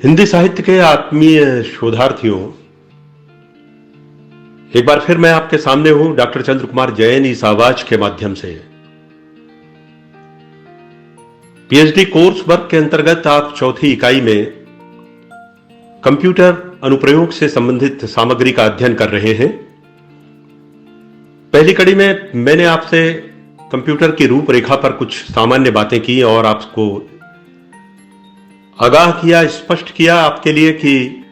हिंदी साहित्य के आत्मीय शोधार्थियों, एक बार फिर मैं आपके सामने हूं डॉक्टर चंद्र कुमार जैन इस आवाज के माध्यम से। पीएचडी कोर्स वर्क के अंतर्गत आप चौथी इकाई में कंप्यूटर अनुप्रयोग से संबंधित सामग्री का अध्ययन कर रहे हैं। पहली कड़ी में मैंने आपसे कंप्यूटर की रूपरेखा पर कुछ सामान्य बातें की और आपको आगाह किया, स्पष्ट किया आपके लिए कि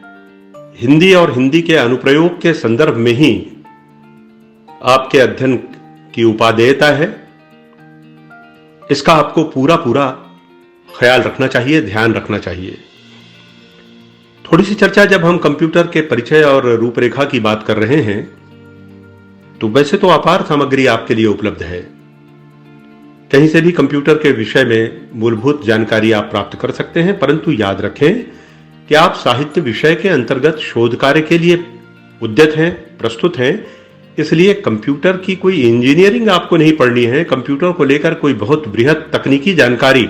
हिंदी और हिंदी के अनुप्रयोग के संदर्भ में ही आपके अध्ययन की उपादेयता है। इसका आपको पूरा ख्याल रखना चाहिए, ध्यान रखना चाहिए। थोड़ी सी चर्चा जब हम कंप्यूटर के परिचय और रूपरेखा की बात कर रहे हैं तो वैसे तो अपार सामग्री आपके लिए उपलब्ध है। कहीं से भी कंप्यूटर के विषय में मूलभूत जानकारी आप प्राप्त कर सकते हैं, परंतु याद रखें कि आप साहित्य विषय के अंतर्गत शोध कार्य के लिए उद्यत हैं, प्रस्तुत हैं। इसलिए कंप्यूटर की कोई इंजीनियरिंग आपको नहीं पढ़नी है, कंप्यूटर को लेकर कोई बहुत बृहद तकनीकी जानकारी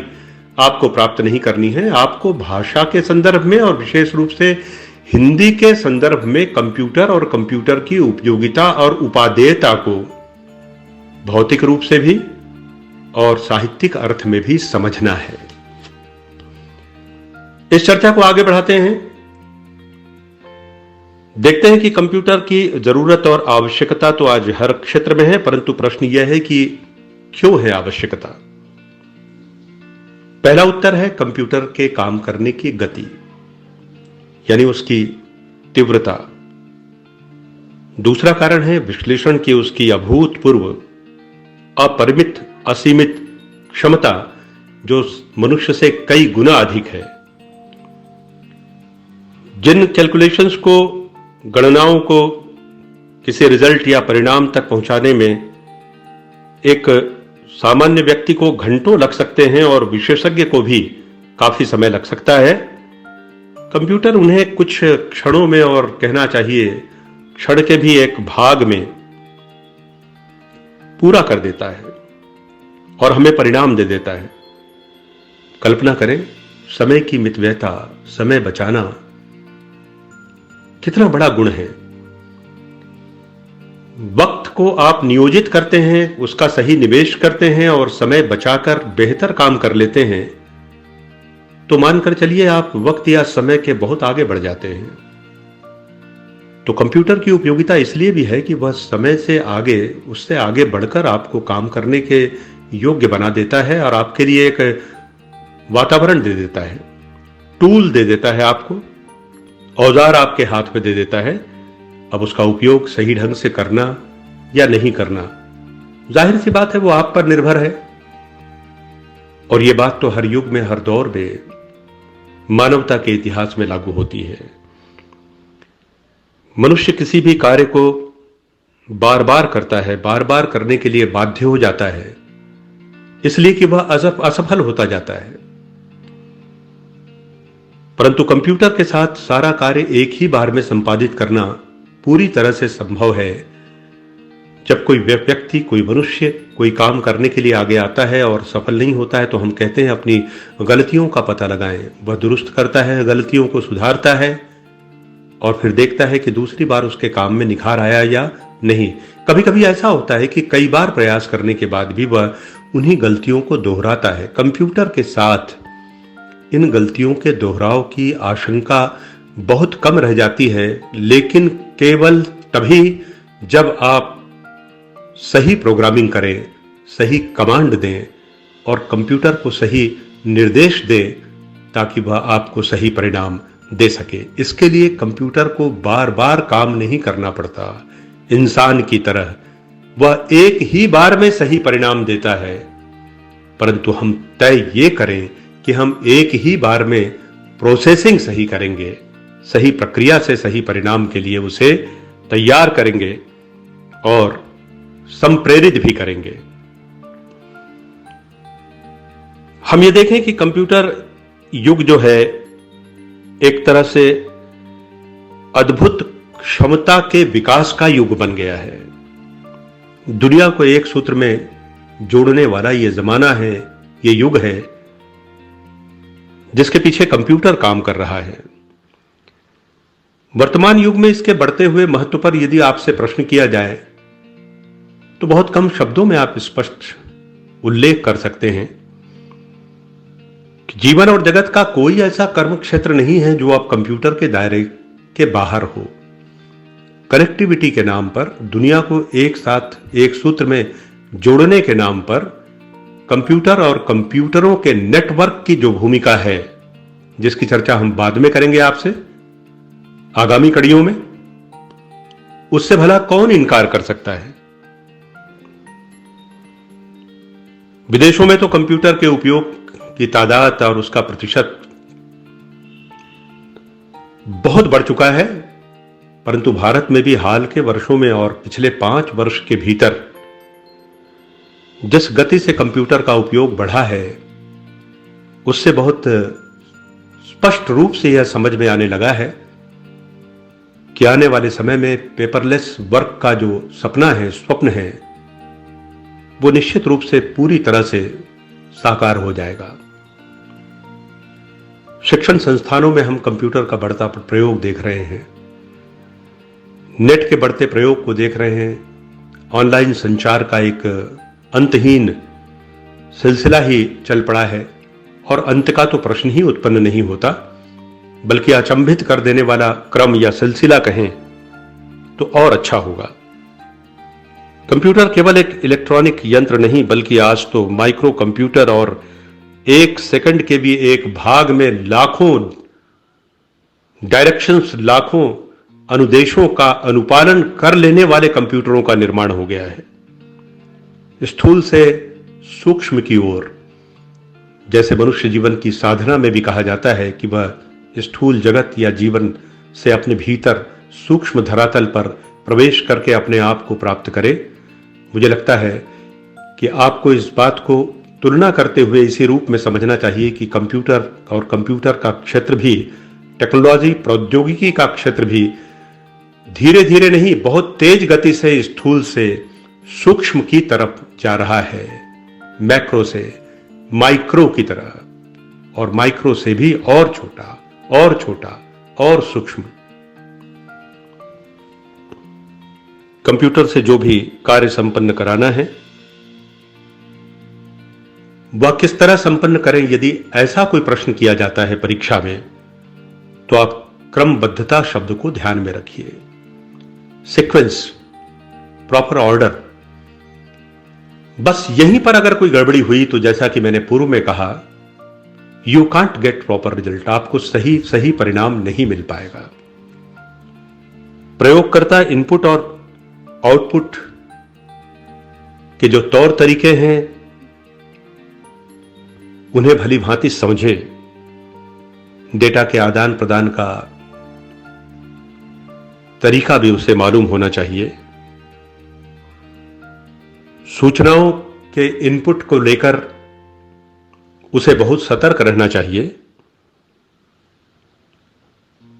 आपको प्राप्त नहीं करनी है। आपको भाषा के संदर्भ में और विशेष रूप से हिंदी के संदर्भ में कंप्यूटर और कंप्यूटर की उपयोगिता और उपादेयता को भौतिक रूप से भी और साहित्यिक अर्थ में भी समझना है। इस चर्चा को आगे बढ़ाते हैं। देखते हैं कि कंप्यूटर की जरूरत और आवश्यकता तो आज हर क्षेत्र में है, परंतु प्रश्न यह है कि क्यों है आवश्यकता। पहला उत्तर है कंप्यूटर के काम करने की गति, यानी उसकी तीव्रता। दूसरा कारण है विश्लेषण की उसकी अभूतपूर्व, अपरिमित, असीमित क्षमता जो मनुष्य से कई गुना अधिक है। जिन कैलकुलेशंस को, गणनाओं को किसी रिजल्ट या परिणाम तक पहुंचाने में एक सामान्य व्यक्ति को घंटों लग सकते हैं और विशेषज्ञ को भी काफी समय लग सकता है, कंप्यूटर उन्हें कुछ क्षणों में, और कहना चाहिए क्षण के भी एक भाग में पूरा कर देता है और हमें परिणाम दे देता है। कल्पना करें, समय की मितव्ययता, समय बचाना कितना बड़ा गुण है। वक्त को आप नियोजित करते हैं, उसका सही निवेश करते हैं और समय बचाकर बेहतर काम कर लेते हैं, तो मानकर चलिए आप वक्त या समय के बहुत आगे बढ़ जाते हैं। तो कंप्यूटर की उपयोगिता इसलिए भी है कि वह समय से आगे, उससे आगे बढ़कर आपको काम करने के योग्य बना देता है और आपके लिए एक वातावरण दे देता है, टूल दे देता है, आपको औजार आपके हाथ में दे देता है। अब उसका उपयोग सही ढंग से करना या नहीं करना, जाहिर सी बात है वो आप पर निर्भर है। और ये बात तो हर युग में, हर दौर में, मानवता के इतिहास में लागू होती है। मनुष्य किसी भी कार्य को बार बार करता है, बार बार करने के लिए बाध्य हो जाता है, इसलिए कि वह असफल होता जाता है। परंतु कंप्यूटर के साथ सारा कार्य एक ही बार में संपादित करना पूरी तरह से संभव है। जब कोई व्यक्ति, कोई मनुष्य कोई काम करने के लिए आगे आता है और सफल नहीं होता है तो हम कहते हैं अपनी गलतियों का पता लगाएं। वह दुरुस्त करता है, गलतियों को सुधारता है और फिर देखता है कि दूसरी बार उसके काम में निखार आया या नहीं। कभी कभी ऐसा होता है कि कई बार प्रयास करने के बाद भी वह उन्हीं गलतियों को दोहराता है। कंप्यूटर के साथ इन गलतियों के दोहराव की आशंका बहुत कम रह जाती है, लेकिन केवल तभी जब आप सही प्रोग्रामिंग करें, सही कमांड दें और कंप्यूटर को सही निर्देश दें ताकि वह आपको सही परिणाम दे सके। इसके लिए कंप्यूटर को बार बार काम नहीं करना पड़ता। इंसान की तरह वह एक ही बार में सही परिणाम देता है, परंतु हम तय ये करें कि हम एक ही बार में प्रोसेसिंग सही करेंगे, सही प्रक्रिया से सही परिणाम के लिए उसे तैयार करेंगे और संप्रेरित भी करेंगे। हम ये देखें कि कंप्यूटर युग जो है एक तरह से अद्भुत क्षमता के विकास का युग बन गया है। दुनिया को एक सूत्र में जोड़ने वाला ये जमाना है, ये युग है जिसके पीछे कंप्यूटर काम कर रहा है। वर्तमान युग में इसके बढ़ते हुए महत्व पर यदि आपसे प्रश्न किया जाए तो बहुत कम शब्दों में आप स्पष्ट उल्लेख कर सकते हैं कि जीवन और जगत का कोई ऐसा कर्म क्षेत्र नहीं है जो अब कंप्यूटर के दायरे के बाहर हो। कनेक्टिविटी के नाम पर, दुनिया को एक साथ एक सूत्र में जोड़ने के नाम पर कंप्यूटर और कंप्यूटरों के नेटवर्क की जो भूमिका है, जिसकी चर्चा हम बाद में करेंगे आपसे आगामी कड़ियों में, उससे भला कौन इनकार कर सकता है। विदेशों में तो कंप्यूटर के उपयोग की तादाद और उसका प्रतिशत बहुत बढ़ चुका है, परंतु भारत में भी हाल के वर्षों में और पिछले 5 वर्ष के भीतर जिस गति से कंप्यूटर का उपयोग बढ़ा है, उससे बहुत स्पष्ट रूप से यह समझ में आने लगा है कि आने वाले समय में पेपरलेस वर्क का जो सपना है, स्वप्न है, वो निश्चित रूप से पूरी तरह से साकार हो जाएगा। शिक्षण संस्थानों में हम कंप्यूटर का बढ़ता प्रयोग देख रहे हैं, नेट के बढ़ते प्रयोग को देख रहे हैं, ऑनलाइन संचार का एक अंतहीन सिलसिला ही चल पड़ा है और अंत का तो प्रश्न ही उत्पन्न नहीं होता, बल्कि अचंभित कर देने वाला क्रम या सिलसिला कहें तो और अच्छा होगा। कंप्यूटर केवल एक इलेक्ट्रॉनिक यंत्र नहीं, बल्कि आज तो माइक्रो कंप्यूटर और 1 सेकंड के भी एक भाग में लाखों डायरेक्शंस, लाखों अनुदेशों का अनुपालन कर लेने वाले कंप्यूटरों का निर्माण हो गया है। स्थूल से सूक्ष्म की ओर, जैसे मनुष्य जीवन की साधना में भी कहा जाता है कि वह स्थूल जगत या जीवन से अपने भीतर सूक्ष्म धरातल पर प्रवेश करके अपने आप को प्राप्त करे। मुझे लगता है कि आपको इस बात को तुलना करते हुए इसी रूप में समझना चाहिए कि कंप्यूटर और कंप्यूटर का क्षेत्र भी, टेक्नोलॉजी, प्रौद्योगिकी का क्षेत्र भी धीरे धीरे नहीं, बहुत तेज गति से स्थूल से सूक्ष्म की तरफ जा रहा है, मैक्रो से माइक्रो की तरह, और माइक्रो से भी और छोटा और छोटा और सूक्ष्म। कंप्यूटर से जो भी कार्य संपन्न कराना है वह किस तरह संपन्न करें, यदि ऐसा कोई प्रश्न किया जाता है परीक्षा में, तो आप क्रमबद्धता शब्द को ध्यान में रखिए। Sequence, proper order. बस यहीं पर अगर कोई गड़बड़ी हुई तो जैसा कि मैंने पूर्व में कहा, you can't get proper result, आपको सही परिणाम नहीं मिल पाएगा। प्रयोगकर्ता इनपुट और आउटपुट के जो तौर तरीके हैं उन्हें भली भांति समझे। डेटा के आदान प्रदान का तरीका भी उसे मालूम होना चाहिए। सूचनाओं के इनपुट को लेकर उसे बहुत सतर्क रहना चाहिए।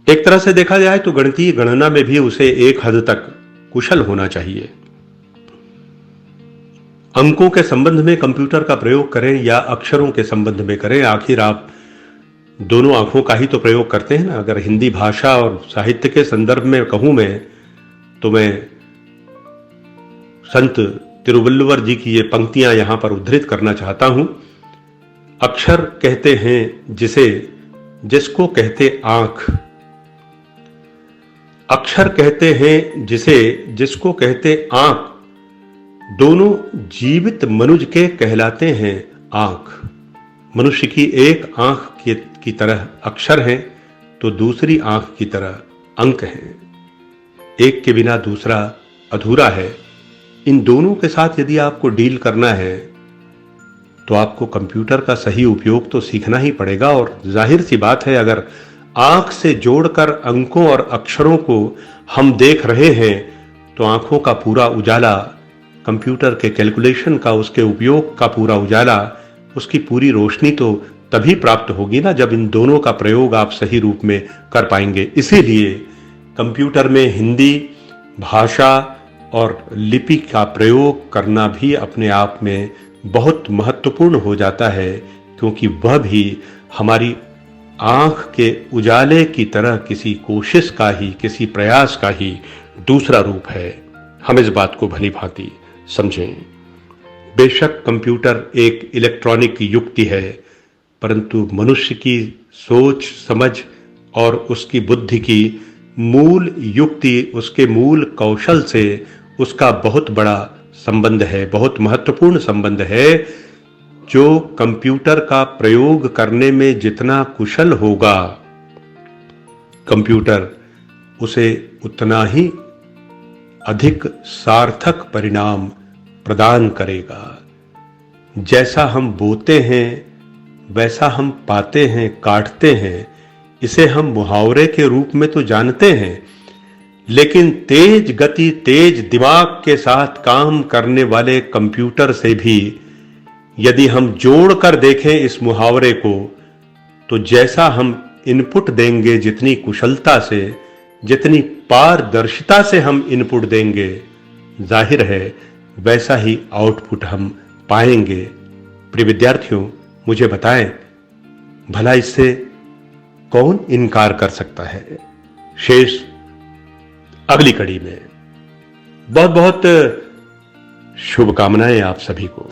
एक तरह से देखा जाए तो गणितीय गणना में भी उसे एक हद तक कुशल होना चाहिए। अंकों के संबंध में कंप्यूटर का प्रयोग करें या अक्षरों के संबंध में करें, आखिर आप दोनों आंखों का ही तो प्रयोग करते हैं ना। अगर हिंदी भाषा और साहित्य के संदर्भ में कहूं मैं, तो मैं संत तिरुवल्लुवर जी की ये पंक्तियां यहां पर उद्धृत करना चाहता हूं। अक्षर कहते हैं जिसे, जिसको कहते आंख, अक्षर कहते हैं जिसे, जिसको कहते आंख, दोनों जीवित मनुज के कहलाते हैं आंख। मनुष्य की एक आंख की तरह अक्षर हैं तो दूसरी आंख की तरह अंक हैं। एक के बिना दूसरा अधूरा है। इन दोनों के साथ यदि आपको डील करना है तो आपको कंप्यूटर का सही उपयोग तो सीखना ही पड़ेगा। और जाहिर सी बात है, अगर आंख से जोड़कर अंकों और अक्षरों को हम देख रहे हैं तो आंखों का पूरा उजाला, कंप्यूटर के कैलकुलेशन का, उसके उपयोग का पूरा उजाला, उसकी पूरी रोशनी तो तभी प्राप्त होगी ना जब इन दोनों का प्रयोग आप सही रूप में कर पाएंगे। इसीलिए कंप्यूटर में हिंदी भाषा और लिपि का प्रयोग करना भी अपने आप में बहुत महत्वपूर्ण हो जाता है, क्योंकि वह भी हमारी आंख के उजाले की तरह किसी कोशिश का ही, किसी प्रयास का ही दूसरा रूप है। हम इस बात को भली भांति समझें। बेशक कंप्यूटर एक इलेक्ट्रॉनिक युक्ति है, परंतु मनुष्य की सोच समझ और उसकी बुद्धि की मूल युक्ति, उसके मूल कौशल से उसका बहुत बड़ा संबंध है, बहुत महत्वपूर्ण संबंध है। जो कंप्यूटर का प्रयोग करने में जितना कुशल होगा, कंप्यूटर उसे उतना ही अधिक सार्थक परिणाम प्रदान करेगा। जैसा हम बोते हैं वैसा हम पाते हैं, काटते हैं। इसे हम मुहावरे के रूप में तो जानते हैं, लेकिन तेज गति, तेज दिमाग के साथ काम करने वाले कंप्यूटर से भी यदि हम जोड़कर देखें इस मुहावरे को, तो जैसा हम इनपुट देंगे, जितनी कुशलता से, जितनी पारदर्शिता से हम इनपुट देंगे, जाहिर है वैसा ही आउटपुट हम पाएंगे। प्रिय विद्यार्थियों, मुझे बताएं, भला इससे कौन इनकार कर सकता है? शेष अगली कड़ी में। बहुत बहुत शुभकामनाएं आप सभी को।